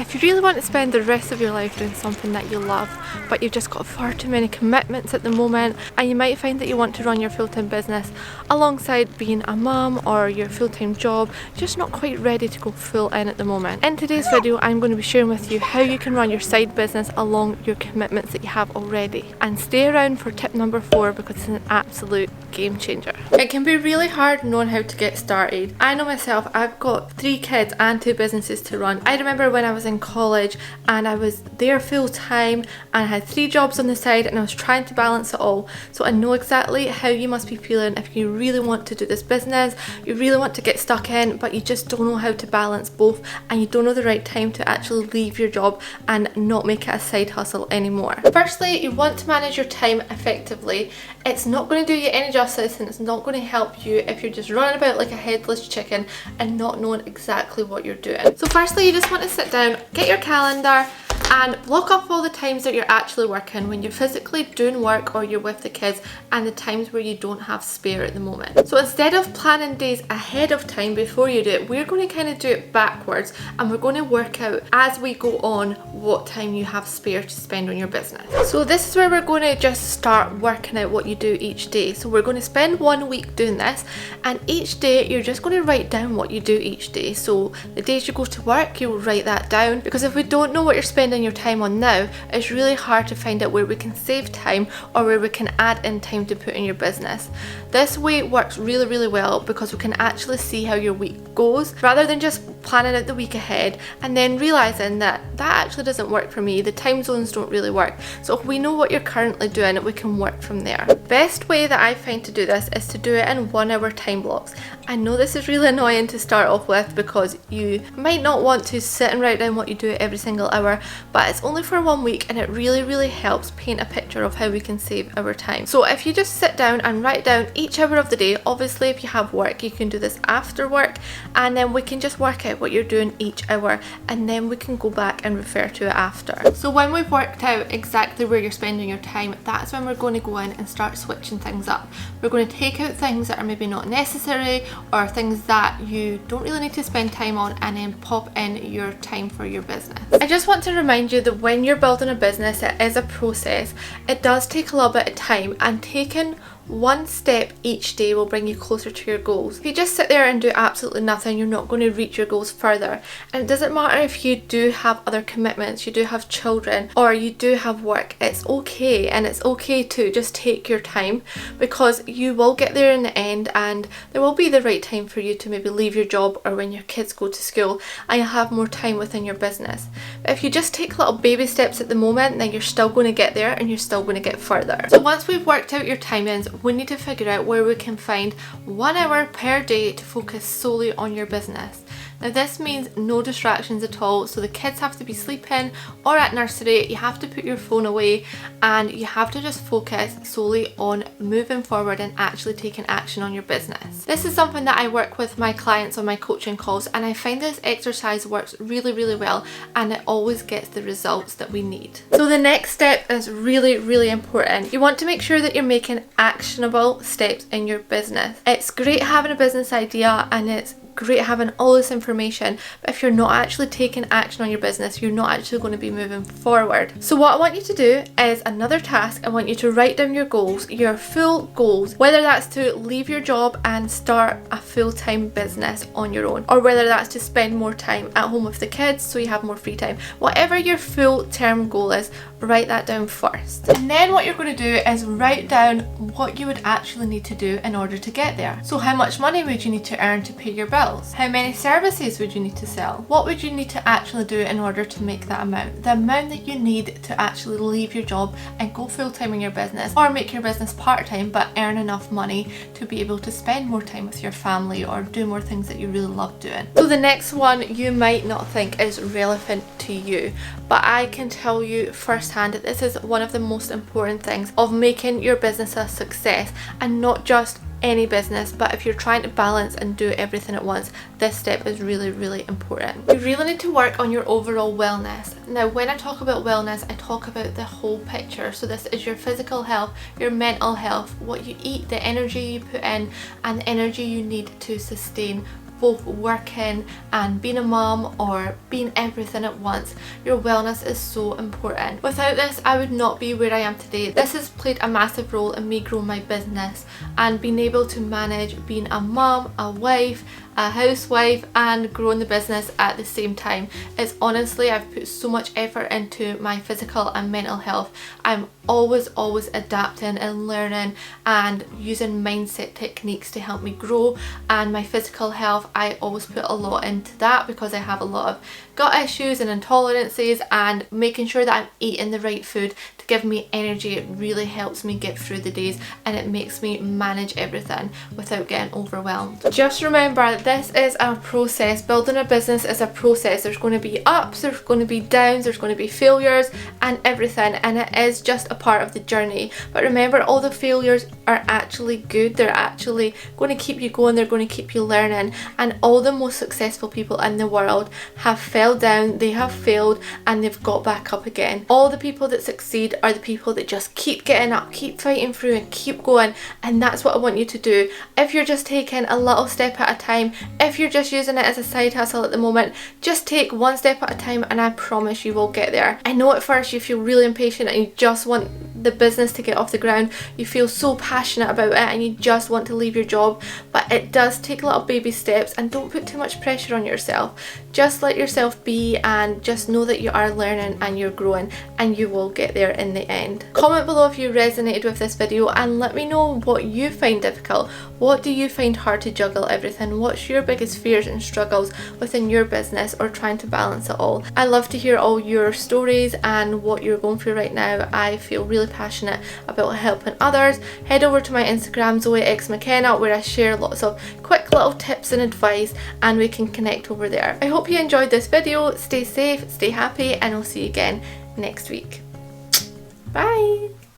If you really want to spend the rest of your life doing something that you love, but you've just got far too many commitments at the moment, and you might find that you want to run your full-time business alongside being a mum or your full-time job, just not quite ready to go full in at the moment. In today's video, I'm going to be sharing with you how you can run your side business along your commitments that you have already. And stay around for tip number 4 because it's an absolute game changer. It can be really hard knowing how to get started. I know myself, I've got 3 kids and 2 businesses to run. I remember when I was in college and I was there full time and I had 3 jobs on the side and I was trying to balance it all. So I know exactly how you must be feeling if you really want to do this business, you really want to get stuck in, but you just don't know how to balance both and you don't know the right time to actually leave your job and not make it a side hustle anymore. Firstly, you want to manage your time effectively. It's not going to do you any justice and it's not going to help you if you're just running about like a headless chicken and not knowing exactly what you're doing. So firstly, you just want to sit down, get your calendar and block off all the times that you're actually working, when you're physically doing work or you're with the kids, and the times where you don't have spare at the moment. So instead of planning days ahead of time before you do it, we're going to kind of do it backwards and we're going to work out as we go on what time you have spare to spend on your business. So this is where we're going to just start working out what you do each day. So we're going to spend 1 week doing this, and each day you're just going to write down what you do each day. So the days you go to work, you'll write that down, because if we don't know what you're spending your time on now, it's really hard to find out where we can save time or where we can add in time to put in your business. This way works really well because we can actually see how your week goes rather than just planning out the week ahead and then realizing that actually doesn't work for me, the time zones don't really work. So if we know what you're currently doing, we can work from there. Best way that I find to do this is to do it in 1 hour time blocks. I know this is really annoying to start off with because you might not want to sit and write down what you do every single hour, but it's only for 1 week and it really helps paint a picture of how we can save our time. So if you just sit down and write down each hour of the day, obviously if you have work you can do this after work, and then we can just work out what you're doing each hour and then we can go back and refer to it after. So when we've worked out exactly where you're spending your time, that's when we're going to go in and start switching things up. We're going to take out things that are maybe not necessary or things that you don't really need to spend time on, and then pop in your time for your business. I just want to remind you that when you're building a business, it is a process. It does take a little bit of time, and taking 1 step each day will bring you closer to your goals. If you just sit there and do absolutely nothing, you're not going to reach your goals further. And it doesn't matter if you do have other commitments, you do have children, or you do have work. It's okay, and it's okay to just take your time, because you will get there in the end and there will be the right time for you to maybe leave your job or when your kids go to school and you'll have more time within your business. But if you just take little baby steps at the moment, then you're still going to get there and you're still going to get further. So once we've worked out your timings, we need to figure out where we can find 1 hour per day to focus solely on your business. Now this means no distractions at all, so the kids have to be sleeping or at nursery, you have to put your phone away and you have to just focus solely on moving forward and actually taking action on your business. This is something that I work with my clients on my coaching calls, and I find this exercise works really well and it always gets the results that we need. So the next step is really important. You want to make sure that you're making actionable steps in your business. It's great having a business idea and it's great having all this information, but if you're not actually taking action on your business, you're not actually going to be moving forward. So what I want you to do is another task. I want you to write down your goals, your full goals, whether that's to leave your job and start a full-time business on your own, or whether that's to spend more time at home with the kids so you have more free time. Whatever your full-term goal is, write that down first. And then what you're going to do is write down what you would actually need to do in order to get there. So how much money would you need to earn to pay your bills? How many services would you need to sell? What would you need to actually do in order to make that amount? The amount that you need to actually leave your job and go full-time in your business, or make your business part-time but earn enough money to be able to spend more time with your family or do more things that you really love doing. So the next one you might not think is relevant to you, but I can tell you firsthand that this is one of the most important things of making your business a success, and not just any business, but if you're trying to balance and do everything at once, this step is really important. You really need to work on your overall wellness. Now when I talk about wellness, I talk about the whole picture. So this is your physical health, your mental health, what you eat, the energy you put in, and the energy you need to sustain both working and being a mum or being everything at once, your wellness is so important. Without this, I would not be where I am today. This has played a massive role in me growing my business and being able to manage being a mum, a wife, a housewife and growing the business at the same time. It's honestly, I've put so much effort into my physical and mental health. I'm always adapting and learning and using mindset techniques to help me grow, and my physical health, I always put a lot into that because I have a lot of gut issues and intolerances, and making sure that I'm eating the right food to give me energy, it really helps me get through the days and it makes me manage everything without getting overwhelmed. Just remember, this is a process. Building a business is a process. There's going to be ups, there's going to be downs, there's going to be failures and everything, and it is just a part of the journey. But remember, all the failures are actually good. They're actually going to keep you going, they're going to keep you learning, and all the most successful people in the world have fell down, they have failed and they've got back up again. All the people that succeed are the people that just keep getting up, keep fighting through and keep going, and that's what I want you to do. If you're just taking a little step at a time, if you're just using it as a side hustle at the moment, just take one step at a time and I promise you will get there. I know at first you feel really impatient and you just want the business to get off the ground, you feel so passionate about it and you just want to leave your job, but it does take little baby steps, and don't put too much pressure on yourself. Just let yourself be and just know that you are learning and you're growing and you will get there in the end. Comment below if you resonated with this video and let me know what you find difficult. What do you find hard to juggle everything? What's your biggest fears and struggles within your business or trying to balance it all? I love to hear all your stories and what you're going through right now. I feel really passionate about helping others. Head over to my Instagram, Mckenna, where I share lots of quick little tips and advice and we can connect over there. I hope you enjoyed this video. Stay safe, stay happy, and I'll see you again next week. Bye!